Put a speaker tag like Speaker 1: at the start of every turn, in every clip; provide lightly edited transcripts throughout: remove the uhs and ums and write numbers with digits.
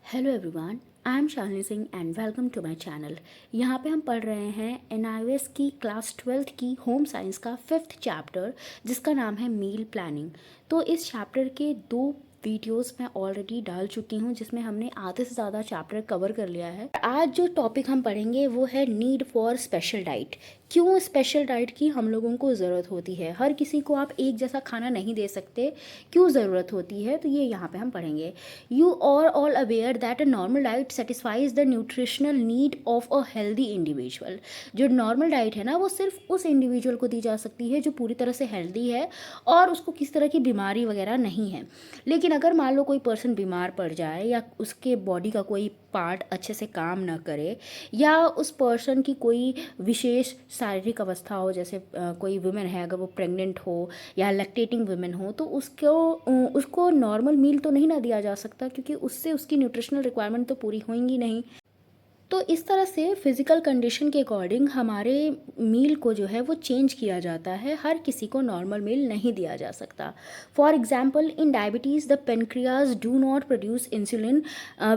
Speaker 1: Hello everyone, I am Shalini Singh and welcome to my channel. यहाँ पे हम पढ़ रहे हैं एनआईओएस की क्लास 12th की होम साइंस का 5th चैप्टर जिसका नाम है मील प्लानिंग। तो इस चैप्टर के 2 वीडियोस मैं ऑलरेडी डाल चुकी हूँ जिसमें हमने आधे से ज़्यादा चैप्टर कवर कर लिया है। आज जो टॉपिक हम पढ़ेंगे वो है नीड फॉर स्पेशल डाइट। क्यों स्पेशल डाइट की हम लोगों को ज़रूरत होती है, हर किसी को आप एक जैसा खाना नहीं दे सकते, क्यों ज़रूरत होती है, तो ये यहाँ पे हम पढ़ेंगे। You are all aware that a normal diet satisfies the nutritional need of a healthy individual। जो नॉर्मल डाइट है ना वो सिर्फ उस इंडिविजुअल को दी जा सकती है जो पूरी तरह से हेल्दी है और उसको किसी तरह की बीमारी वगैरह नहीं है। लेकिन अगर मान लो कोई पर्सन बीमार पड़ जाए या उसके बॉडी का कोई पार्ट अच्छे से काम ना करे या उस पर्सन की कोई विशेष शारीरिक अवस्था हो, जैसे कोई वुमेन है अगर वो प्रेग्नेंट हो या लैक्टेटिंग वुमेन हो, तो उसको नॉर्मल मील तो नहीं ना दिया जा सकता क्योंकि उससे उसकी न्यूट्रिशनल रिक्वायरमेंट तो पूरी होंगी नहीं। तो इस तरह से फिज़िकल कंडीशन के अकॉर्डिंग हमारे मील को जो है वो चेंज किया जाता है, हर किसी को नॉर्मल मील नहीं दिया जा सकता। For example in diabetes the pancreas do not produce insulin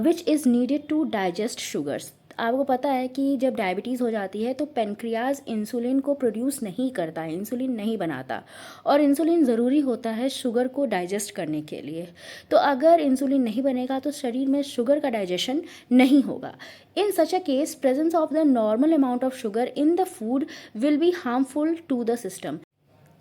Speaker 1: which is needed to digest sugars. आपको पता है कि जब डायबिटीज़ हो जाती है तो पेनक्रियाज इंसुलिन को प्रोड्यूस नहीं करता है, इंसुलिन नहीं बनाता, और इंसुलिन ज़रूरी होता है शुगर को डाइजेस्ट करने के लिए। तो अगर इंसुलिन नहीं बनेगा तो शरीर में शुगर का डाइजेशन नहीं होगा। In such a case, presence of the normal amount of sugar in the food will be harmful to the system।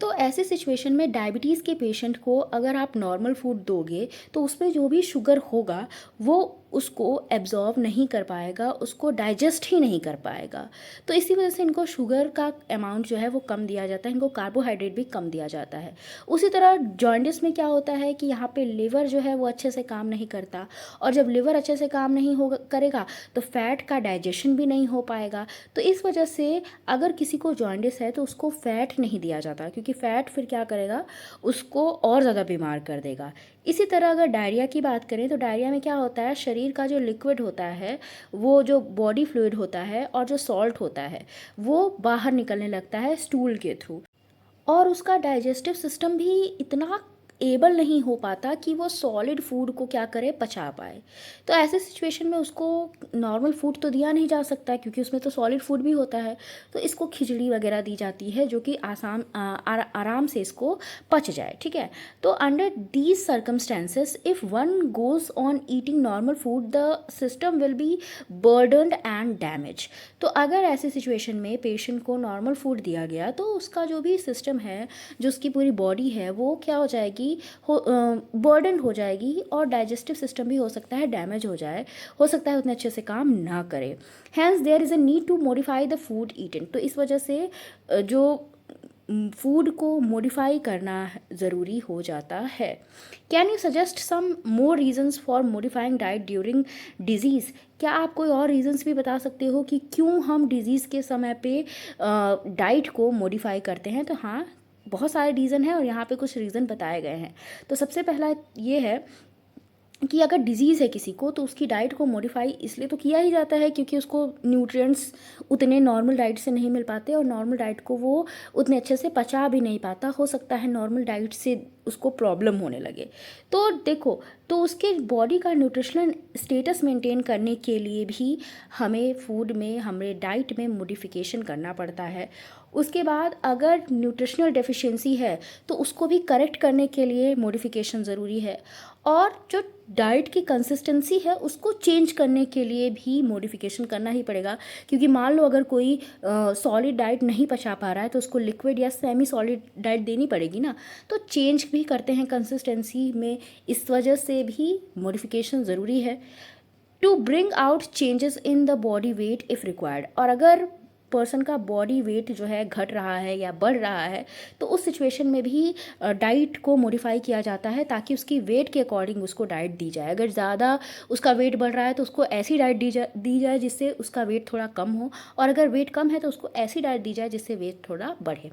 Speaker 1: तो ऐसी सिचुएशन में डायबिटीज़ के पेशेंट को अगर आप नॉर्मल फूड दोगे तो उसमें जो भी शुगर होगा वो उसको एब्जॉर्व नहीं कर पाएगा, उसको डाइजेस्ट ही नहीं कर पाएगा। तो इसी वजह से इनको शुगर का अमाउंट जो है वो कम दिया जाता है, इनको कार्बोहाइड्रेट भी कम दिया जाता है। उसी तरह जॉन्डिस में क्या होता है कि यहाँ पे लिवर जो है वो अच्छे से काम नहीं करता, और जब लिवर अच्छे से काम नहीं हो करेगा तो फैट का डाइजेशन भी नहीं हो पाएगा। तो इस वजह से अगर किसी को जॉन्डिस है तो उसको फैट नहीं दिया जाता, क्योंकि फ़ैट फिर क्या करेगा, उसको और ज़्यादा बीमार कर देगा। इसी तरह अगर डायरिया की बात करें तो डायरिया में क्या होता है, शरीर का जो लिक्विड होता है, वो जो बॉडी फ्लूइड होता है और जो सॉल्ट होता है वो बाहर निकलने लगता है स्टूल के थ्रू, और उसका डाइजेस्टिव सिस्टम भी इतना एबल नहीं हो पाता कि वो सॉलिड फूड को क्या करे, पचा पाए। तो ऐसे सिचुएशन में उसको नॉर्मल फूड तो दिया नहीं जा सकता क्योंकि उसमें तो सॉलिड फूड भी होता है। तो इसको खिचड़ी वगैरह दी जाती है जो कि आराम से इसको पच जाए, ठीक है। तो under these circumstances if one goes on eating normal food the system will be burdened and damage. तो अगर ऐसे सिचुएशन में पेशेंट को नॉर्मल फूड दिया गया तो उसका जो भी सिस्टम है, जो उसकी पूरी बॉडी है, वो क्या हो जाएगी, बर्डन हो जाएगी, और डाइजेस्टिव सिस्टम भी हो सकता है डैमेज हो सकता है उतने अच्छे से काम ना करे। Hence there is a need to modify the food eaten. तो इस वजह से जो फूड को मॉडिफाई करना ज़रूरी हो जाता है। Can you suggest some more reasons for modifying diet during disease. क्या आप कोई और रीजंस भी बता सकते हो कि क्यों हम डिजीज़ के समय पे डाइट को मॉडिफाई करते हैं। तो हाँ, बहुत सारे रीज़न हैं और यहाँ पे कुछ रीज़न बताए गए हैं। तो सबसे पहला ये है कि अगर डिज़ीज़ है किसी को तो उसकी डाइट को मॉडिफाई इसलिए तो किया ही जाता है क्योंकि उसको न्यूट्रिएंट्स उतने नॉर्मल डाइट से नहीं मिल पाते और नॉर्मल डाइट को वो उतने अच्छे से पचा भी नहीं पाता। हो सकता है नॉर्मल डाइट से उसको प्रॉब्लम होने लगे। तो देखो, तो उसके बॉडी का न्यूट्रिशनल स्टेटस मेंटेन करने के लिए भी हमें फूड में, हमें डाइट में मॉडिफिकेशन करना पड़ता है। उसके बाद अगर न्यूट्रिशनल डेफिशिएंसी है तो उसको भी करेक्ट करने के लिए मॉडिफिकेशन ज़रूरी है, और जो डाइट की कंसिस्टेंसी है उसको चेंज करने के लिए भी मॉडिफिकेशन करना ही पड़ेगा। क्योंकि मान लो अगर कोई सॉलिड डाइट नहीं पचा पा रहा है तो उसको लिक्विड या सेमी सॉलिड डाइट देनी पड़ेगी ना। तो चेंज भी करते हैं कंसिस्टेंसी में, इस वजह से भी मॉडिफिकेशन ज़रूरी है। To bring out changes in the body weight if required. और अगर पर्सन का बॉडी वेट जो है घट रहा है या बढ़ रहा है तो उस सिचुएशन में भी डाइट को मॉडिफाई किया जाता है ताकि उसकी वेट के अकॉर्डिंग उसको डाइट दी जाए। अगर ज़्यादा उसका वेट बढ़ रहा है तो उसको ऐसी डाइट दी जाए जिससे उसका वेट थोड़ा कम हो, और अगर वेट कम है तो उसको ऐसी डाइट दी जाए जिससे वेट थोड़ा बढ़े।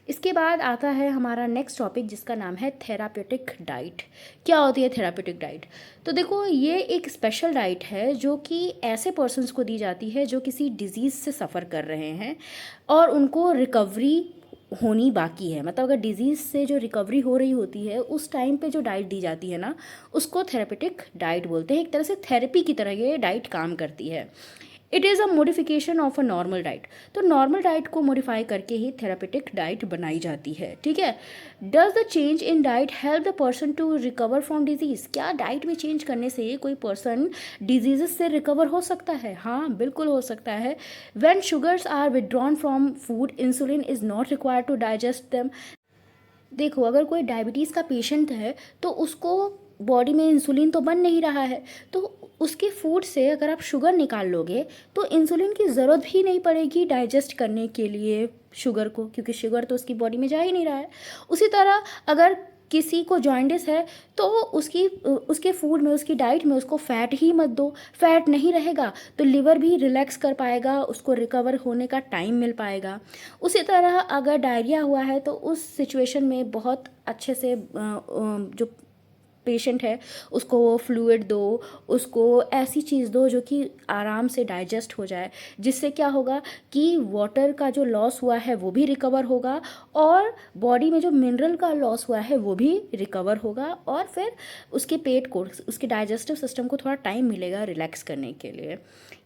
Speaker 1: इसके बाद आता है हमारा नेक्स्ट टॉपिक जिसका नाम है थेराप्यूटिक डाइट। क्या होती है थेराप्यूटिक डाइट? तो देखो, ये एक स्पेशल डाइट है जो कि ऐसे पर्सन्स को दी जाती है जो किसी डिज़ीज़ से सफ़र कर रहे हैं और उनको रिकवरी होनी बाकी है, मतलब अगर डिजीज़ से जो रिकवरी हो रही होती है उस टाइम पे जो डाइट दी जाती है ना, उसको थेरेपेटिक डाइट बोलते हैं। एक तरह से थेरेपी की तरह ये डाइट काम करती है। It is a modification of a normal diet. तो नॉर्मल डाइट को मॉडिफाई करके ही थेरेपेटिक डाइट बनाई जाती है, ठीक है। Does the change in diet help the person to recover from disease? क्या डाइट में चेंज करने से कोई पर्सन डिजीज़ से रिकवर हो सकता है? हाँ, बिल्कुल हो सकता है। When sugars are withdrawn from food, insulin is not required to digest them. देखो, अगर कोई डायबिटीज़ का पेशेंट है तो उसको बॉडी में इंसुलिन तो बन नहीं रहा है, तो उसके फूड से अगर आप शुगर निकाल लोगे तो इंसुलिन की ज़रूरत भी नहीं पड़ेगी डाइजेस्ट करने के लिए शुगर को, क्योंकि शुगर तो उसकी बॉडी में जा ही नहीं रहा है। उसी तरह अगर किसी को जॉइंडिस है तो उसके फूड में, उसकी डाइट में उसको फ़ैट ही मत दो। फैट नहीं रहेगा तो लिवर भी रिलैक्स कर पाएगा, उसको रिकवर होने का टाइम मिल पाएगा। उसी तरह अगर डायरिया हुआ है तो उस सिचुएशन में बहुत अच्छे से जो पेशेंट है उसको वो फ्लूइड दो, उसको ऐसी चीज़ दो जो कि आराम से डाइजेस्ट हो जाए, जिससे क्या होगा कि वाटर का जो लॉस हुआ है वो भी रिकवर होगा और बॉडी में जो मिनरल का लॉस हुआ है वो भी रिकवर होगा, और फिर उसके पेट को, उसके डाइजेस्टिव सिस्टम को थोड़ा टाइम मिलेगा रिलैक्स करने के लिए।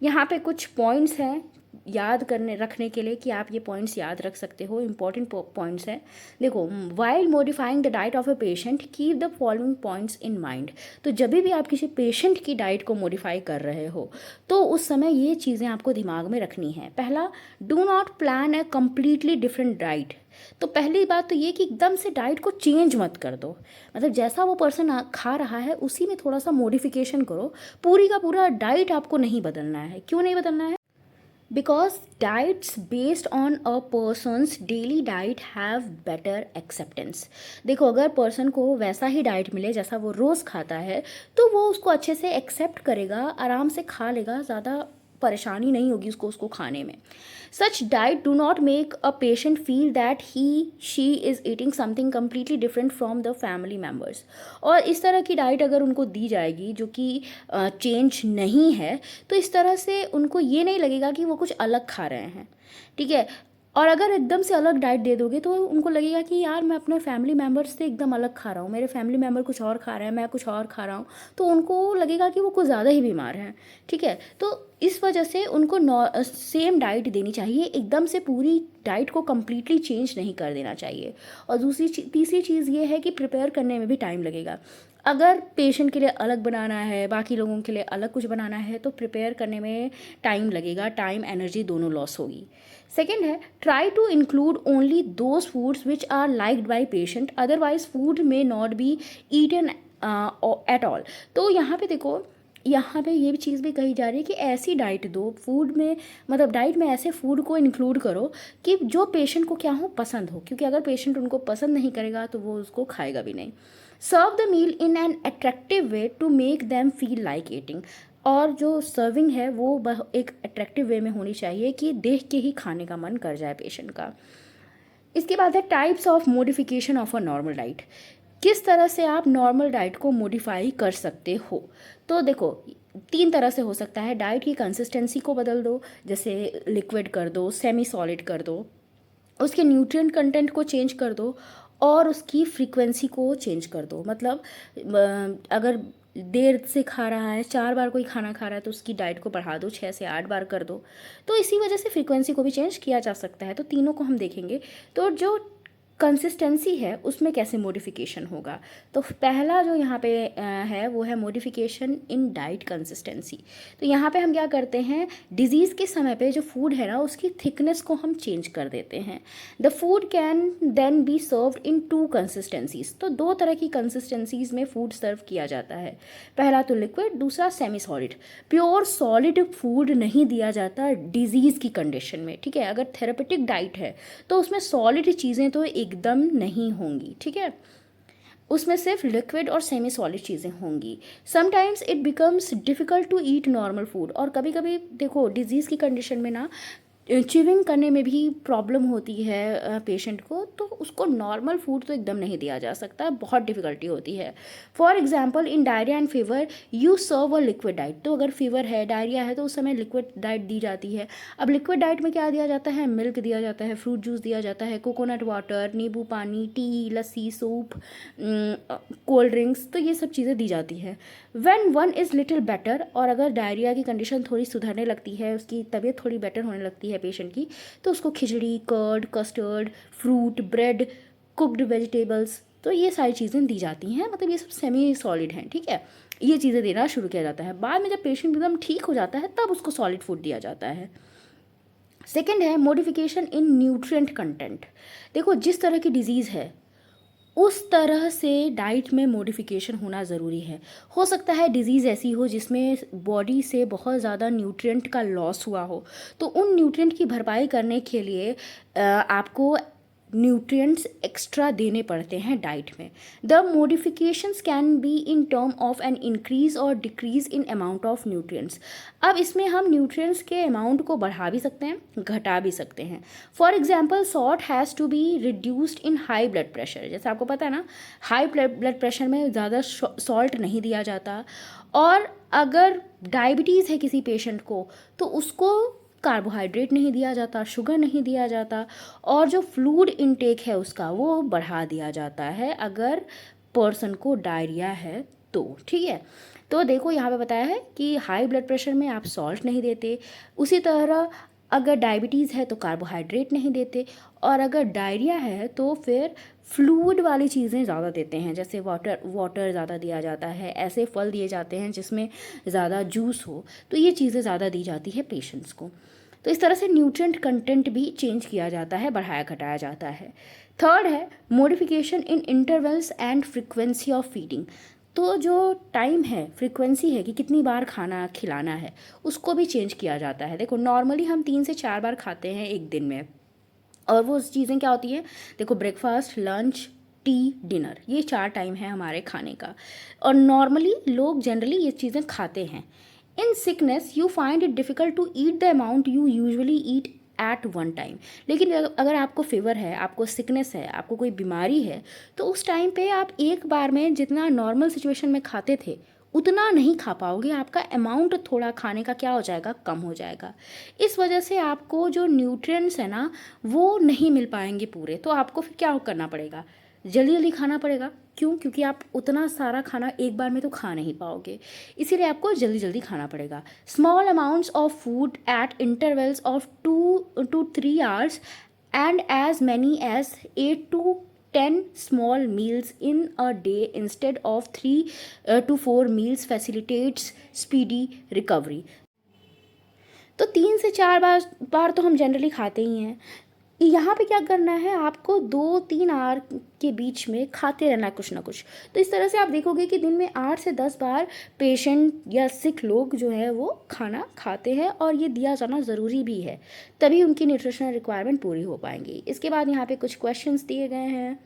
Speaker 1: यहाँ पे कुछ पॉइंट्स हैं याद करने रखने के लिए कि आप ये पॉइंट्स याद रख सकते हो, इंपॉर्टेंट पॉइंट्स हैं। देखो, while modifying the diet of a patient keep the following points in mind. तो जब भी आप किसी पेशेंट की डाइट को मॉडिफाई कर रहे हो तो उस समय ये चीज़ें आपको दिमाग में रखनी है। पहला, do not plan a completely different diet. तो पहली बात तो ये कि एकदम से डाइट को चेंज मत कर दो, मतलब जैसा वो पर्सन खा रहा है उसी में थोड़ा सा मॉडिफिकेशन करो। पूरी का पूरा डाइट आपको नहीं बदलना है। क्यों नहीं बदलना है? Because diets based on a person's daily diet have better acceptance। देखो, अगर पर्सन को वैसा ही डाइट मिले जैसा वो रोज़ खाता है तो वो उसको अच्छे से एक्सेप्ट करेगा, आराम से खा लेगा, ज़्यादा परेशानी नहीं होगी उसको खाने में। Such diet do not make a patient feel that he she is eating something completely different from the family members. और इस तरह की डाइट अगर उनको दी जाएगी जो कि चेंज नहीं है, तो इस तरह से उनको ये नहीं लगेगा कि वो कुछ अलग खा रहे हैं, ठीक है। और अगर एकदम से अलग डाइट दे दोगे तो उनको लगेगा कि यार मैं अपने फैमिली मेम्बर्स से एकदम अलग खा रहा हूँ, मेरे फैमिली मेम्बर कुछ और खा रहे हैं, मैं कुछ और खा रहा हूँ, तो उनको लगेगा कि वो कुछ ज़्यादा ही बीमार हैं, ठीक है। तो इस वजह से उनको सेम डाइट देनी चाहिए, एकदम से पूरी डाइट को कम्प्लीटली चेंज नहीं कर देना चाहिए। और तीसरी चीज़ ये है कि प्रिपेयर करने में भी टाइम लगेगा। अगर पेशेंट के लिए अलग बनाना है, बाकी लोगों के लिए अलग कुछ बनाना है, तो प्रिपेयर करने में टाइम लगेगा, टाइम एनर्जी दोनों लॉस होगी। सेकेंड है, try to include only those foods which are liked by patient, otherwise food may not be eaten at all. तो यहाँ पे देखो, यहाँ पे ये भी चीज़ भी कही जा रही है कि ऐसी डाइट दो, फूड में मतलब डाइट में ऐसे फूड को इंक्लूड करो कि जो पेशेंट को क्या हो, पसंद हो, क्योंकि अगर पेशेंट उनको पसंद नहीं करेगा तो वो उसको खाएगा भी नहीं। Serve the meal in an attractive way to make them feel like eating. और जो सर्विंग है वो एक अट्रैक्टिव वे में होनी चाहिए कि देख के ही खाने का मन कर जाए पेशेंट का। इसके बाद है types of modification of a normal diet. किस तरह से आप नॉर्मल डाइट को मॉडिफाई कर सकते हो? तो देखो, 3 तरह से हो सकता है। डाइट की कंसिस्टेंसी को बदल दो, जैसे लिक्विड कर दो, सेमी सॉलिड कर दो, उसके न्यूट्रिएंट कंटेंट को चेंज कर दो और उसकी फ्रीक्वेंसी को चेंज कर दो। मतलब अगर देर से खा रहा है, 4 बार कोई खाना खा रहा है तो उसकी डाइट को बढ़ा दो, 6 से 8 बार कर दो। तो इसी वजह से फ्रीक्वेंसी को भी चेंज किया जा सकता है। तो तीनों को हम देखेंगे। तो जो कंसिस्टेंसी है उसमें कैसे मॉडिफिकेशन होगा? तो पहला जो यहाँ पे है वो है मॉडिफिकेशन इन डाइट कंसिस्टेंसी। तो यहाँ पे हम क्या करते हैं, डिजीज़ के समय पे जो फूड है ना उसकी थिकनेस को हम चेंज कर देते हैं। The food can then be served in 2 consistencies. तो 2 तरह की कंसिस्टेंसीज में फूड सर्व किया जाता है। पहला तो लिक्विड, दूसरा semi solid. Pure solid food नहीं दिया जाता डिजीज़ की कंडीशन में, ठीक है। अगर थेरेपेटिक डाइट है तो उसमें सॉलिड चीज़ें तो एकदम नहीं होंगी, ठीक है। उसमें सिर्फ लिक्विड और सेमी सॉलिड चीज़ें होंगी। Sometimes it becomes difficult to eat normal food. और कभी कभी देखो, डिजीज़ की कंडीशन में ना च्यूइंग करने में भी प्रॉब्लम होती है पेशेंट को, तो उसको नॉर्मल फूड तो एकदम नहीं दिया जा सकता, बहुत डिफ़िकल्टी होती है। For example in diarrhoea and fever you serve a liquid diet. तो अगर फीवर है, डायरिया है, तो उस समय लिक्विड डाइट दी जाती है। अब लिक्विड डाइट में क्या दिया जाता है? मिल्क दिया जाता है, फ्रूट जूस दिया जाता है, कोकोनट वाटर, नींबू पानी, टी, लस्सी, सूप, कोल्ड ड्रिंक्स, तो ये सब चीज़ें दी जाती है। When one is little better, और अगर डायरिया की कंडीशन थोड़ी सुधरने लगती है, उसकी तबीयत थोड़ी बेटर होने लगती है पेशेंट की, तो उसको खिचड़ी, curd, custard, fruit, bread, cooked vegetables, तो ये सारी चीज़ें दी जाती हैं। मतलब ये सब सेमी सॉलिड हैं, ठीक है। ये चीज़ें देना शुरू किया जाता है। बाद में जब पेशेंट एकदम ठीक हो जाता है तब उसको सॉलिड फूड दिया जाता है। सेकेंड है मॉडिफिकेशन इन न्यूट्रिएंट कंटेंट। देखो, जिस तरह की डिजीज़ है उस तरह से डाइट में मॉडिफिकेशन होना ज़रूरी है। हो सकता है डिज़ीज़ ऐसी हो जिसमें बॉडी से बहुत ज़्यादा न्यूट्रिएंट का लॉस हुआ हो, तो उन न्यूट्रिएंट की भरपाई करने के लिए आपको न्यूट्रिएंट्स एक्स्ट्रा देने पड़ते हैं डाइट में। The modifications can be in term of an increase और decrease in amount of nutrients. अब इसमें हम न्यूट्रिएंट्स के अमाउंट को बढ़ा भी सकते हैं, घटा भी सकते हैं। For example salt has to be reduced in high blood pressure. जैसे आपको पता है ना, हाई ब्लड प्रेशर में ज़्यादा सॉल्ट नहीं दिया जाता। और अगर डायबिटीज़ है किसी पेशेंट को, तो उसको कार्बोहाइड्रेट नहीं दिया जाता, शुगर नहीं दिया जाता, और जो फ्लूइड इनटेक है उसका वो बढ़ा दिया जाता है अगर पर्सन को डायरिया है तो, ठीक है। तो देखो यहाँ पे बताया है कि हाई ब्लड प्रेशर में आप सॉल्ट नहीं देते, उसी तरह अगर डायबिटीज़ है तो कार्बोहाइड्रेट नहीं देते, और अगर डायरिया है तो फिर फ्लूइड वाली चीज़ें ज़्यादा देते हैं, जैसे वाटर ज़्यादा दिया जाता है, ऐसे फल दिए जाते हैं जिसमें ज़्यादा जूस हो, तो ये चीज़ें ज़्यादा दी जाती है पेशेंट्स को। तो इस तरह से न्यूट्रिएंट कंटेंट भी चेंज किया जाता है, बढ़ाया घटाया जाता है। थर्ड है modification in intervals and frequency of feeding. तो जो टाइम है, फ्रीक्वेंसी है कि कितनी बार खाना खिलाना है, उसको भी चेंज किया जाता है। देखो, नॉर्मली हम 3 से 4 बार खाते हैं एक दिन में, और वो चीज़ें क्या होती हैं? देखो, ब्रेकफास्ट, लंच, टी, डिनर, ये 4 टाइम है हमारे खाने का, और नॉर्मली लोग जनरली ये चीज़ें खाते हैं। In sickness you find it difficult to eat the amount you usually eat at one time. लेकिन अगर आपको फीवर है, आपको सिकनेस है, आपको कोई बीमारी है, तो उस टाइम पे आप एक बार में जितना नॉर्मल सिचुएशन में खाते थे उतना नहीं खा पाओगे। आपका अमाउंट थोड़ा खाने का क्या हो जाएगा? कम हो जाएगा। इस वजह से आपको जो न्यूट्रिएंट्स है ना, वो नहीं मिल पाएंगे पूरे। तो आपको फिर क्या करना पड़ेगा? जल्दी जल्दी खाना पड़ेगा। क्यों? क्योंकि आप उतना सारा खाना एक बार में तो खा नहीं पाओगे, इसीलिए आपको जल्दी जल्दी खाना पड़ेगा। Small amounts of food at intervals of 2 to 3 hours and as many as 8 to 10 small meals in a day instead of 3 to 4 meals facilitates speedy recovery। तो 3 से 4 बार तो हम जनरली खाते ही हैं। यहाँ पे क्या करना है, आपको 2-3 आवर के बीच में खाते रहना है कुछ ना कुछ। तो इस तरह से आप देखोगे कि दिन में 8 से 10 बार पेशेंट या सिक लोग जो है वो खाना खाते हैं, और ये दिया जाना ज़रूरी भी है, तभी उनकी न्यूट्रिशनल रिक्वायरमेंट पूरी हो पाएंगी। इसके बाद यहाँ पे कुछ क्वेश्चंस दिए गए हैं,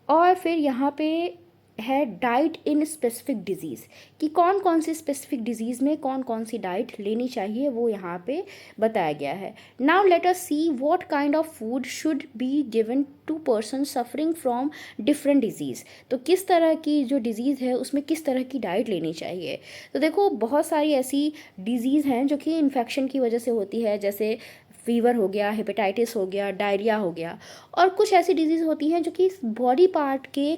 Speaker 1: और फिर यहाँ पे है डाइट इन स्पेसिफिक डिजीज़, कि कौन कौन सी स्पेसिफिक डिजीज़ में कौन कौन सी डाइट लेनी चाहिए, वो यहाँ पे बताया गया है। Now let us see what kind of food should be given to person suffering from different disease. तो किस तरह की जो डिज़ीज़ है उसमें किस तरह की डाइट लेनी चाहिए। तो देखो, बहुत सारी ऐसी डिज़ीज़ हैं जो कि इन्फेक्शन की वजह से होती है, जैसे फीवर हो गया, हेपेटाइटिस हो गया, डायरिया हो गया, और कुछ ऐसी डिजीज़ होती हैं जो कि बॉडी पार्ट के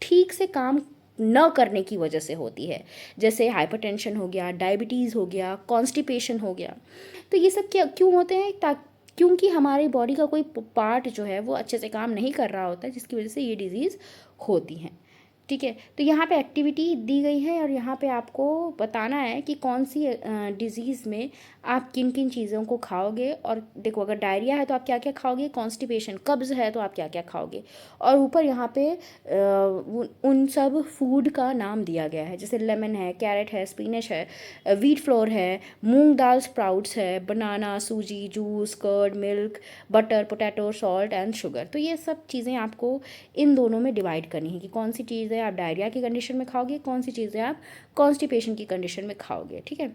Speaker 1: ठीक से काम न करने की वजह से होती है, जैसे हाइपरटेंशन हो गया, डायबिटीज़ हो गया, कॉन्स्टिपेशन हो गया। तो ये सब क्या क्यों होते हैं? क्योंकि हमारी बॉडी का कोई पार्ट जो है वो अच्छे से काम नहीं कर रहा होता है, जिसकी वजह से ये डिज़ीज़ होती हैं, ठीक है। तो यहाँ पे एक्टिविटी दी गई है, और यहाँ पे आपको बताना है कि कौन सी डिज़ीज़ में आप किन किन चीज़ों को खाओगे। और देखो, अगर डायरिया है तो आप क्या क्या खाओगे, कॉन्स्टिपेशन, कब्ज़ है तो आप क्या क्या खाओगे, और ऊपर यहाँ पे उन सब फूड का नाम दिया गया है, जैसे लेमन है, कैरेट है, स्पिनच है, व्हीट फ्लोर है, मूंग दाल स्प्राउट्स है, banana, suji, juice, curd, milk, butter, potato, salt and sugar. तो ये सब चीज़ें आपको इन दोनों में डिवाइड करनी है कि कौन सी चीज़ें आप डायरिया की कंडीशन में खाओगे, कौन सी चीज़ें आप कॉन्स्टिपेशन की कंडीशन में खाओगे, ठीक है।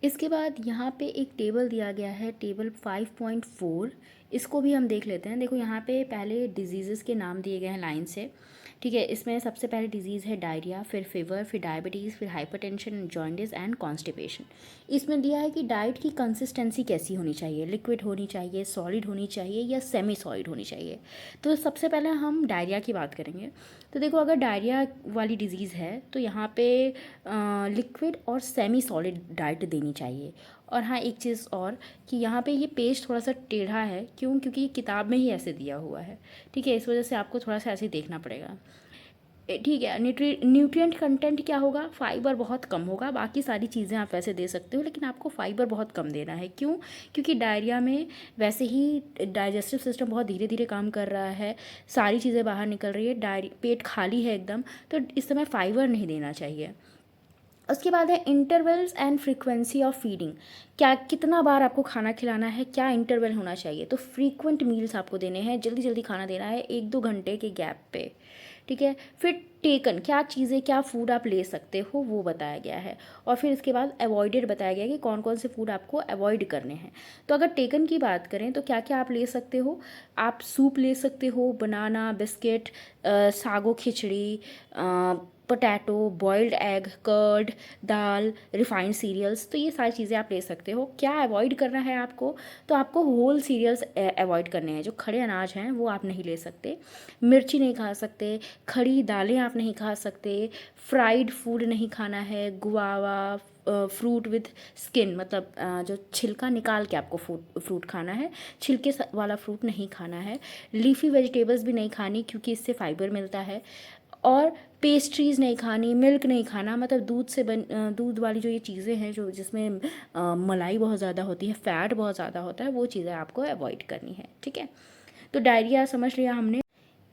Speaker 1: इसके बाद यहाँ पे एक टेबल दिया गया है, टेबल 5.4। इसको भी हम देख लेते हैं। देखो यहाँ पे पहले डिजीज़ के नाम दिए गए हैं लाइन से, ठीक है। इसमें सबसे पहले डिजीज़ है डायरिया, फिर फीवर, फिर डायबिटीज़, फिर हाइपरटेंशन, जॉन्डिस एंड कॉन्स्टिपेशन। इसमें दिया है कि डाइट की कंसिस्टेंसी कैसी होनी चाहिए, लिक्विड होनी चाहिए, सॉलिड होनी चाहिए या सेमी सॉलिड होनी चाहिए। तो सबसे पहले हम डायरिया की बात करेंगे। तो देखो अगर डायरिया वाली डिजीज़ है तो यहाँ पे लिक्विड और सेमी सॉलिड डाइट देनी चाहिए। और हाँ एक चीज़ और कि यहाँ पे ये पेज थोड़ा सा टेढ़ा है, क्यों? क्योंकि ये किताब में ही ऐसे दिया हुआ है, ठीक है। इस वजह से आपको थोड़ा सा ऐसे ही देखना पड़ेगा, ठीक है। न्यूट्रिएंट कंटेंट क्या होगा? फाइबर बहुत कम होगा। बाकी सारी चीज़ें आप वैसे दे सकते हो, लेकिन आपको फाइबर बहुत कम देना है। क्यों? क्योंकि डायरिया में वैसे ही डाइजेस्टिव सिस्टम बहुत धीरे धीरे काम कर रहा है, सारी चीज़ें बाहर निकल रही है, पेट खाली है एकदम, तो इस समय फाइबर नहीं देना चाहिए। उसके बाद है intervals and frequency of feeding. क्या कितना बार आपको खाना खिलाना है, क्या इंटरवल होना चाहिए? तो फ्रीक्वेंट मील्स आपको देने हैं, जल्दी जल्दी खाना देना है 1-2 घंटे के गैप पे, ठीक है। फिर टेकन, क्या चीज़ें, क्या फूड आप ले सकते हो वो बताया गया है। और फिर इसके बाद अवॉइडेड बताया गया है कि कौन कौन से फूड आपको अवॉइड करने हैं। तो अगर टेकन की बात करें तो क्या क्या आप ले सकते हो? आप सूप ले सकते हो, बनाना, बिस्किट, सागो खिचड़ी, पोटैटो, बॉइल्ड एग, कर्ड, दाल, रिफाइंड सीरियल्स, तो ये सारी चीज़ें आप ले सकते हो। क्या अवॉइड करना है आपको? तो आपको होल सीरियल्स अवॉइड करने हैं, जो खड़े अनाज हैं वो आप नहीं ले सकते। मिर्ची नहीं खा सकते, खड़ी दालें आप नहीं खा सकते, फ्राइड फूड नहीं खाना है, गुआवा, फ्रूट विथ स्किन, मतलब जो छिलका निकाल के आपको फ्रूट खाना है, छिलके वाला फ्रूट नहीं खाना है। लीफी वेजिटेबल्स भी नहीं खानी, क्योंकि इससे फाइबर मिलता है। और पेस्ट्रीज़ नहीं खानी, मिल्क नहीं खाना, मतलब दूध वाली जो ये चीज़ें हैं जो जिसमें मलाई बहुत ज़्यादा होती है, फ़ैट बहुत ज़्यादा होता है, वो चीज़ें आपको अवॉइड करनी है, ठीक है। तो डायरिया समझ लिया हमने।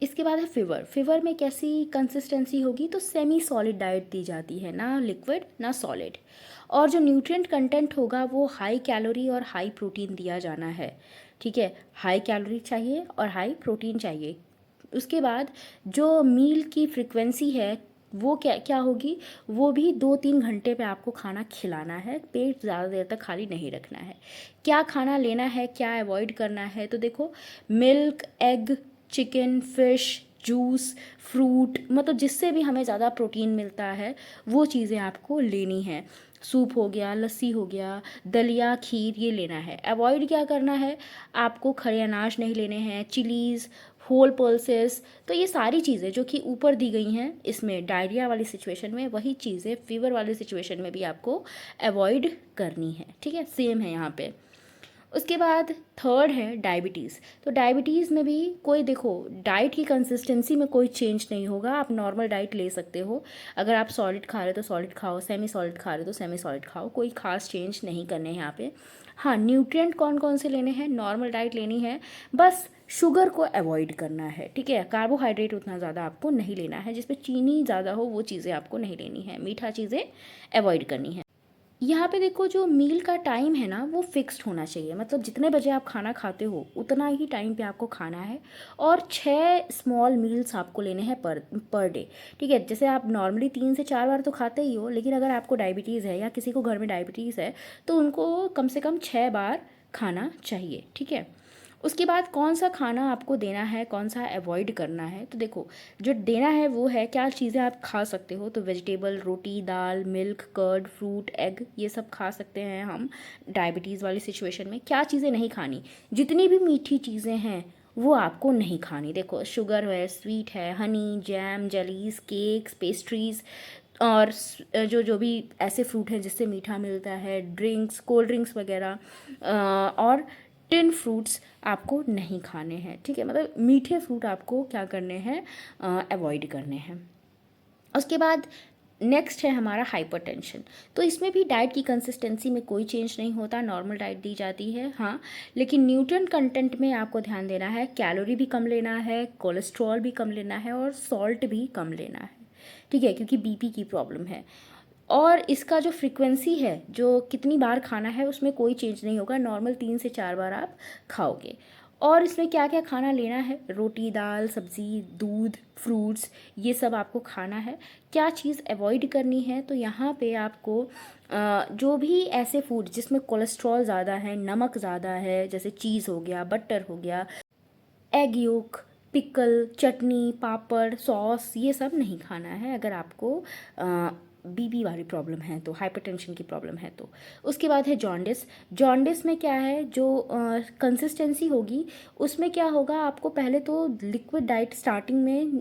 Speaker 1: इसके बाद है फीवर। फीवर में कैसी कंसिस्टेंसी होगी? तो सेमी सॉलिड डाइट दी जाती है, ना लिक्विड ना सॉलिड। और जो न्यूट्रिएंट कंटेंट होगा वो हाई कैलोरी और हाई प्रोटीन दिया जाना है, ठीक है। हाई कैलोरी चाहिए और हाई प्रोटीन चाहिए। उसके बाद जो मील की फ्रिक्वेंसी है वो क्या क्या होगी? वो भी 2-3 घंटे पे आपको खाना खिलाना है, पेट ज़्यादा देर तक खाली नहीं रखना है। क्या खाना लेना है, क्या अवॉइड करना है? तो देखो milk, egg, chicken, fish, juice, fruit, मतलब जिससे भी हमें ज़्यादा प्रोटीन मिलता है वो चीज़ें आपको लेनी है। सूप हो गया, लस्सी हो गया, दलिया, खीर, ये लेना है। अवॉइड क्या करना है? आपको खड़े अनाज नहीं लेने हैं, चिलीज़, होल पल्सेस, तो ये सारी चीज़ें जो कि ऊपर दी गई हैं इसमें डायरिया वाली सिचुएशन में, वही चीज़ें फीवर वाली सिचुएशन में भी आपको अवॉइड करनी है, ठीक है। सेम है यहाँ पे। उसके बाद थर्ड है डायबिटीज़। तो डायबिटीज़ में भी कोई, देखो डाइट की कंसिस्टेंसी में कोई चेंज नहीं होगा, आप नॉर्मल डाइट ले सकते हो। अगर आप सॉलिड खा रहे हो तो सॉलिड खाओ, सेमी सॉलिड खा रहे हो तो सेमी सॉलिड खाओ, कोई खास चेंज नहीं करने हैं यहाँ पे। हाँ न्यूट्रिएंट कौन कौन से लेने हैं? नॉर्मल डाइट लेनी है, बस शुगर को अवॉइड करना है, ठीक है। कार्बोहाइड्रेट उतना ज़्यादा आपको नहीं लेना है, जिसमें चीनी ज़्यादा हो वो चीज़ें आपको नहीं लेनी है, मीठा चीज़ें अवॉइड करनी है। यहाँ पे देखो जो मील का टाइम है ना वो फिक्स्ड होना चाहिए, मतलब जितने बजे आप खाना खाते हो उतना ही टाइम पे आपको खाना है। और 6 स्मॉल मील्स आपको लेने हैं पर डे, ठीक है। जैसे आप नॉर्मली 3 से 4 बार तो खाते ही हो, लेकिन अगर आपको डायबिटीज़ है या किसी को घर में डायबिटीज़ है तो उनको कम से कम 6 बार खाना चाहिए, ठीक है। उसके बाद कौन सा खाना आपको देना है, कौन सा अवॉइड करना है? तो देखो जो देना है वो है, क्या चीज़ें आप खा सकते हो? तो वेजिटेबल, रोटी, दाल, मिल्क, कर्ड, फ्रूट, एग, ये सब खा सकते हैं हम डायबिटीज़ वाली सिचुएशन में। क्या चीज़ें नहीं खानी? जितनी भी मीठी चीज़ें हैं वो आपको नहीं खानी। देखो शुगर है, स्वीट है, Honey, jam, jellies, cakes, pastries, और जो जो भी ऐसे फ्रूट हैं जिससे मीठा मिलता है, ड्रिंक्स, कोल्ड ड्रिंक्स वगैरह, और टिन फ्रूट्स आपको नहीं खाने हैं, ठीक है। मतलब मीठे फ्रूट आपको क्या करने हैं? अवॉइड करने हैं। उसके बाद नेक्स्ट है हमारा हाइपरटेंशन। तो इसमें भी डाइट की कंसिस्टेंसी में कोई चेंज नहीं होता, नॉर्मल डाइट दी जाती है, हाँ। लेकिन न्यूट्रिएंट कंटेंट में आपको ध्यान देना है, कैलोरी भी कम लेना है, कोलेस्ट्रॉल भी कम लेना है और सॉल्ट भी कम लेना है, ठीक है, क्योंकि बीपी की प्रॉब्लम है। और इसका जो फ्रीक्वेंसी है, जो कितनी बार खाना है, उसमें कोई चेंज नहीं होगा, नॉर्मल 3 से 4 बार आप खाओगे। और इसमें क्या क्या खाना लेना है, रोटी, दाल, सब्ज़ी, दूध, फ्रूट्स, ये सब आपको खाना है। क्या चीज़ अवॉइड करनी है, तो यहाँ पे आपको जो भी ऐसे फूड जिसमें कोलेस्ट्रॉल ज़्यादा है, नमक ज़्यादा है, जैसे चीज़ हो गया, बटर हो गया, एग योक, पिकल, चटनी, पापड़, सॉस, ये सब नहीं खाना है अगर आपको बीपी वाली प्रॉब्लम है तो, हाइपरटेंशन की प्रॉब्लम है तो। उसके बाद है जॉन्डिस। जॉन्डिस में क्या है, जो कंसिस्टेंसी होगी उसमें क्या होगा, आपको पहले तो लिक्विड डाइट स्टार्टिंग में,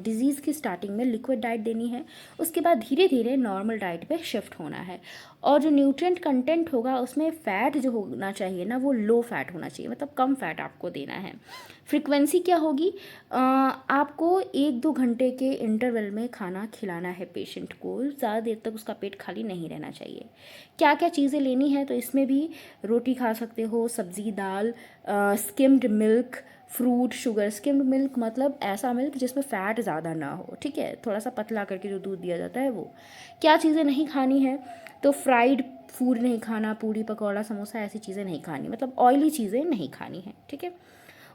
Speaker 1: डिजीज़ की स्टार्टिंग में लिक्विड डाइट देनी है। उसके बाद धीरे धीरे नॉर्मल डाइट पे शिफ्ट होना है। और जो न्यूट्रिएंट कंटेंट होगा उसमें फ़ैट जो होना चाहिए ना, वो लो फैट होना चाहिए, मतलब कम फैट आपको देना है। फ्रीक्वेंसी क्या होगी, आपको 1-2 घंटे के इंटरवल में खाना खिलाना है पेशेंट को, ज़्यादा देर तक उसका पेट खाली नहीं रहना चाहिए। क्या क्या चीज़ें लेनी है, तो इसमें भी रोटी खा सकते हो, सब्ज़ी, दाल, skimmed milk, fruit, sugar. Skimmed milk मतलब ऐसा मिल्क जिसमें फ़ैट ज़्यादा ना हो, ठीक है, थोड़ा सा पतला करके जो दूध दिया जाता है वो। क्या चीज़ें नहीं खानी है, तो फ्राइड फूड नहीं खाना, पूड़ी पकौड़ा समोसा ऐसी चीज़ें नहीं खानी, मतलब ऑयली चीज़ें नहीं खानी है, ठीक है।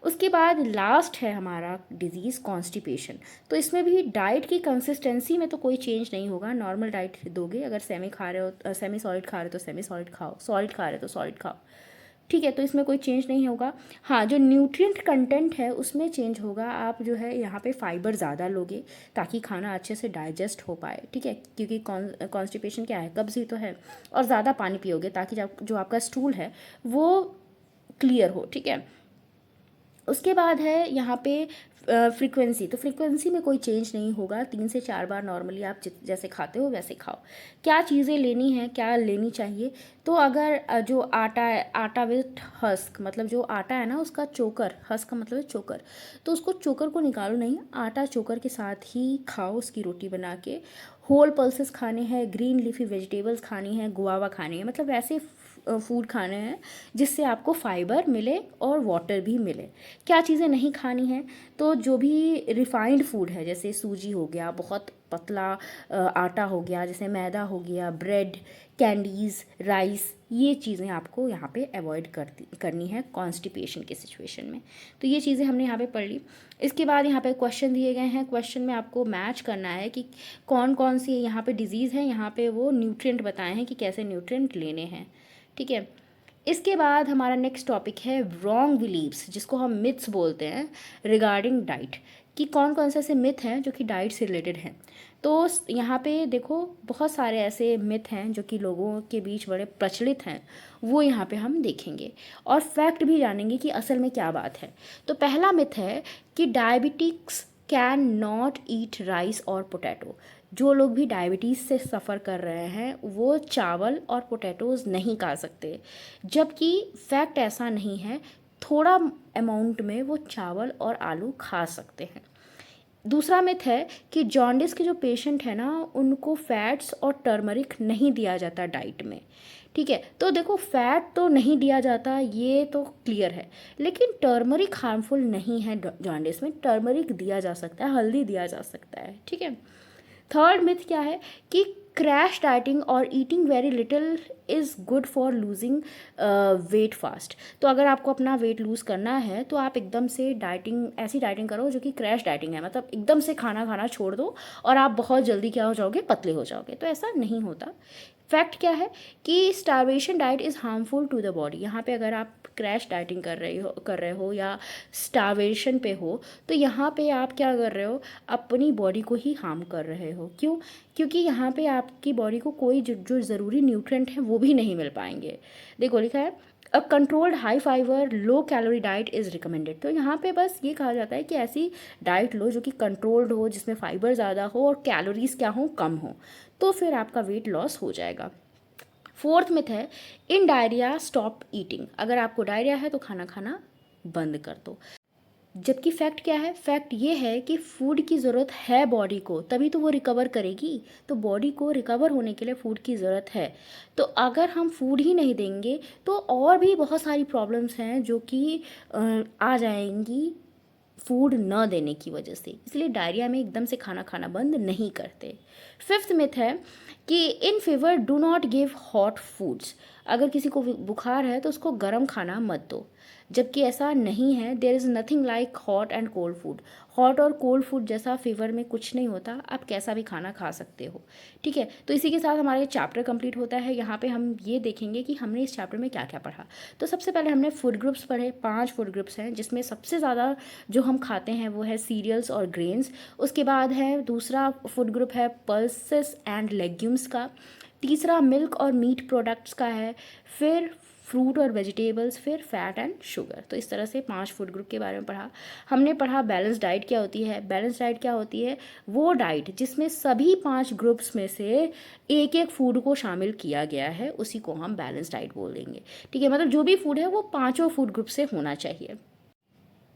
Speaker 1: उसके बाद लास्ट है हमारा डिजीज़ कॉन्स्टिपेशन। तो इसमें भी डाइट की कंसिस्टेंसी में तो कोई चेंज नहीं होगा, नॉर्मल डाइट दोगे। अगर सेमी खा रहे हो, सेमी सॉलिड खा रहे हो तो सेमी सॉलिड खाओ, सॉलिड खा रहे हो तो सॉलिड खाओ, ठीक है, तो इसमें कोई चेंज नहीं होगा। हाँ, जो न्यूट्रिएंट कंटेंट है उसमें चेंज होगा, आप जो है यहाँ पे फाइबर ज़्यादा लोगे ताकि खाना अच्छे से डाइजेस्ट हो पाए, ठीक है, क्योंकि कॉन्स्टिपेशन क्या है, कब्ज़ ही तो है। और ज़्यादा पानी पियोगे ताकि जो आपका स्टूल है वो क्लियर हो, ठीक है। उसके बाद है यहाँ पे फ्रीक्वेंसी। तो फ्रीक्वेंसी में कोई चेंज नहीं होगा, 3 से 4 बार नॉर्मली आप जैसे खाते हो वैसे खाओ। क्या चीज़ें लेनी है, क्या लेनी चाहिए, तो अगर जो आटा है, आटा विथ हस्क, मतलब जो आटा है ना उसका चोकर, हस्क का मतलब है चोकर, तो उसको चोकर को निकालो नहीं, आटा चोकर के साथ ही खाओ उसकी रोटी बना के। होल पल्सेस खाने हैं, ग्रीन लीफी वेजिटेबल्स खानी है, गुआवा खानी है, मतलब ऐसे फूड खाने हैं जिससे आपको फाइबर मिले और वाटर भी मिले। क्या चीज़ें नहीं खानी हैं, तो जो भी रिफाइंड फूड है, जैसे सूजी हो गया, बहुत पतला आटा हो गया, जैसे मैदा हो गया, ब्रेड, कैंडीज़, राइस, ये चीज़ें आपको यहाँ पे अवॉइड करनी है कॉन्स्टिपेशन के सिचुएशन में। तो ये चीज़ें हमने यहाँ पे पढ़ ली। इसके बाद यहाँ पे क्वेश्चन दिए गए हैं, क्वेश्चन में आपको मैच करना है कि कौन कौन सी यहाँ पे डिजीज़ है, यहाँ पे वो न्यूट्रिएंट बताए हैं कि कैसे न्यूट्रिएंट लेने हैं, ठीक है। इसके बाद हमारा नेक्स्ट टॉपिक है रॉन्ग बिलीव्स, जिसको हम मिथ्स बोलते हैं रिगार्डिंग डाइट, कि कौन कौन से ऐसे मिथ हैं जो कि डाइट से रिलेटेड हैं। तो यहाँ पे देखो बहुत सारे ऐसे मिथ हैं जो कि लोगों के बीच बड़े प्रचलित हैं, वो यहाँ पे हम देखेंगे और फैक्ट भी जानेंगे कि असल में क्या बात है। तो पहला मिथ है कि diabetics can not eat rice और पोटैटो। जो लोग भी डायबिटीज़ से सफ़र कर रहे हैं वो चावल और पोटैटोज़ नहीं खा सकते, जबकि फैक्ट ऐसा नहीं है, थोड़ा अमाउंट में वो चावल और आलू खा सकते हैं। दूसरा मिथ है कि जॉन्डिस के जो पेशेंट है ना उनको फैट्स और टर्मरिक नहीं दिया जाता डाइट में, ठीक है। तो देखो फैट तो नहीं दिया जाता, ये तो क्लियर है, लेकिन टर्मरिक हार्मफुल नहीं है। जॉन्डिस में टर्मरिक दिया जा सकता है, हल्दी दिया जा सकता है, ठीक है। थर्ड मिथ क्या है कि क्रैश डाइटिंग और eating very little is good for losing weight fast. तो अगर आपको अपना वेट लूज़ करना है तो आप एकदम से डाइटिंग, ऐसी डाइटिंग करो जो कि क्रैश डाइटिंग है, मतलब एकदम से खाना खाना छोड़ दो और आप बहुत जल्दी क्या हो जाओगे, पतले हो जाओगे। तो ऐसा नहीं होता। फैक्ट क्या है कि starvation diet is harmful to the body. यहाँ पे अगर आप क्रैश डाइटिंग कर रहे हो या स्टारवेशन पे हो, तो यहाँ पे आप क्या कर रहे हो, अपनी बॉडी को ही हार्म कर रहे हो। क्यों? क्योंकि यहाँ पे आपकी बॉडी को कोई जो ज़रूरी न्यूट्रिएंट है वो भी नहीं मिल पाएंगे। देखो लिखा है a controlled high fibre low calorie diet is recommended. तो यहाँ पे बस ये कहा जाता है कि ऐसी डाइट लो जो कि कंट्रोल्ड हो, जिसमें फाइबर ज़्यादा हो और कैलोरीज क्या हो, कम हो, तो फिर आपका वेट लॉस हो जाएगा। फोर्थ मिथ है इन डायरिया स्टॉप ईटिंग। अगर आपको डायरिया है तो खाना खाना बंद कर दो। जबकि फैक्ट क्या है, फैक्ट ये है कि फूड की ज़रूरत है बॉडी को, तभी तो वो रिकवर करेगी। तो बॉडी को रिकवर होने के लिए फूड की ज़रूरत है। तो अगर हम फूड ही नहीं देंगे तो और भी बहुत सारी प्रॉब्लम्स हैं जो कि आ जाएंगी फूड न देने की वजह से। इसलिए डायरिया में एकदम से खाना खाना बंद नहीं करते। फिफ्थ मिथ है कि in fever do not give hot foods. अगर किसी को बुखार है तो उसको गर्म खाना मत दो, जबकि ऐसा नहीं है। There is nothing like hot and cold food. Hot और कोल्ड फूड जैसा फीवर में कुछ नहीं होता, आप कैसा भी खाना खा सकते हो। ठीक है, तो इसी के साथ हमारा ये चैप्टर कंप्लीट होता है। यहाँ पे हम ये देखेंगे कि हमने इस चैप्टर में क्या क्या पढ़ा। तो सबसे पहले हमने फूड ग्रुप्स पढ़े, 5 फूड ग्रुप्स हैं, जिसमें सबसे ज़्यादा जो हम खाते हैं वो है सीरियल्स और ग्रेन्स। उसके बाद है दूसरा फूड ग्रुप है पल्सेस एंड लेग्यूम्स का। तीसरा मिल्क और मीट प्रोडक्ट्स का है। फिर फ्रूट और वेजिटेबल्स, फिर फैट एंड शुगर। तो इस तरह से 5 फूड ग्रुप के बारे में पढ़ा। हमने पढ़ा बैलेंस डाइट क्या होती है। बैलेंस डाइट क्या होती है? वो डाइट जिसमें सभी 5 ग्रुप्स में से एक एक फूड को शामिल किया गया है, उसी को हम बैलेंस डाइट बोल देंगे। ठीक है, मतलब जो भी फूड है वो पाँचों फूड ग्रुप से होना चाहिए।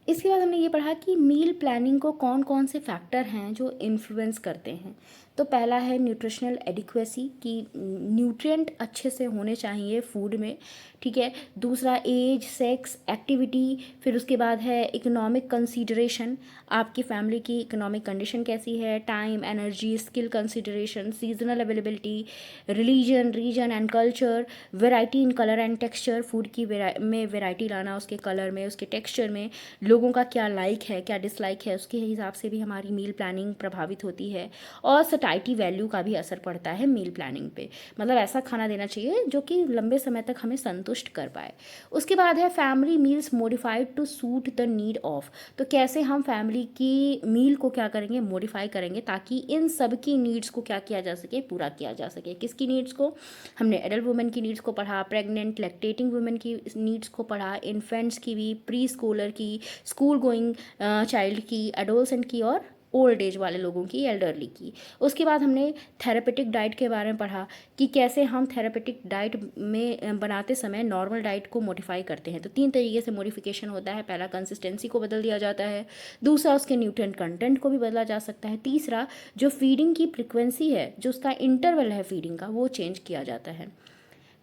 Speaker 1: इसके बाद हमने ये पढ़ा कि मील प्लानिंग को कौन कौन से फैक्टर हैं जो इन्फ्लुएंस करते हैं। तो पहला है न्यूट्रिशनल एडिक्वेसी, कि न्यूट्रिएंट अच्छे से होने चाहिए फूड में। ठीक है, दूसरा एज, सेक्स, एक्टिविटी। फिर उसके बाद है इकोनॉमिक कंसीडरेशन, आपकी फैमिली की इकोनॉमिक कंडीशन कैसी है। Time, energy, skill consideration, seasonal availability, religion, region and culture, variety in colour and texture, food की में वेराइटी लाना, उसके कलर में, उसके टेक्सचर में, लोगों का क्या लाइक है, क्या डिसलाइक है, उसके हिसाब से भी हमारी मील प्लानिंग प्रभावित होती है। और सटाइटी वैल्यू का भी असर पड़ता है मील प्लानिंग पे, मतलब ऐसा खाना देना चाहिए जो कि लंबे समय तक हमें संतुष्ट कर पाए। उसके बाद है family meals modified to suit the need of. तो कैसे हम फैमिली की मील को क्या करेंगे, मॉडिफाई करेंगे, ताकि इन सब की नीड्स को क्या किया जा सके, पूरा किया जा सके। किसकी नीड्स को? हमने एडल्ट वुमेन की नीड्स को पढ़ा, प्रेग्नेंट लैक्टेटिंग वुमेन की नीड्स को पढ़ा, इन्फेंट्स की भी, प्री स्कूलर की, स्कूल गोइंग चाइल्ड की, एडोलसेंट की, और ओल्ड एज वाले लोगों की, एल्डरली की। उसके बाद हमने थेरेपेटिक डाइट के बारे में पढ़ा कि कैसे हम थेरेपेटिक डाइट में बनाते समय नॉर्मल डाइट को मॉडिफाई करते हैं। तो 3 तरीके से मॉडिफिकेशन होता है। पहला, कंसिस्टेंसी को बदल दिया जाता है। दूसरा, उसके न्यूट्रिएंट कंटेंट को भी बदला जा सकता है। तीसरा, जो फीडिंग की फ्रिक्वेंसी है, जो उसका इंटरवल है फीडिंग का, वो चेंज किया जाता है।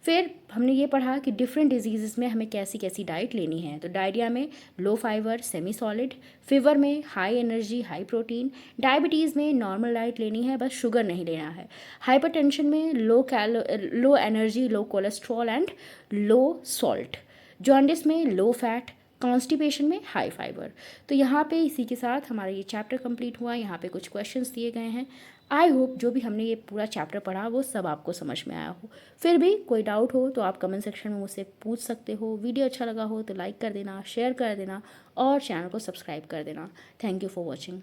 Speaker 1: फिर हमने ये पढ़ा कि डिफरेंट डिजीज़ में हमें कैसी कैसी डाइट लेनी है। तो डायरिया में लो फाइबर सेमी सॉलिड, फीवर में high energy high protein, diabetes में नॉर्मल डाइट लेनी है, बस शुगर नहीं लेना है, हाइपरटेंशन में low energy low cholesterol and low salt, jaundice में लो फैट, कॉन्स्टिपेशन में हाई फाइबर। तो यहाँ पे इसी के साथ हमारा ये चैप्टर कंप्लीट हुआ। यहाँ पे कुछ क्वेश्चंस दिए गए हैं। आई होप जो भी हमने ये पूरा चैप्टर पढ़ा वो सब आपको समझ में आया हो। फिर भी कोई डाउट हो तो आप कमेंट सेक्शन में मुझसे पूछ सकते हो। वीडियो अच्छा लगा हो तो लाइक कर देना, शेयर कर देना और चैनल को सब्सक्राइब कर देना। Thank you for watching.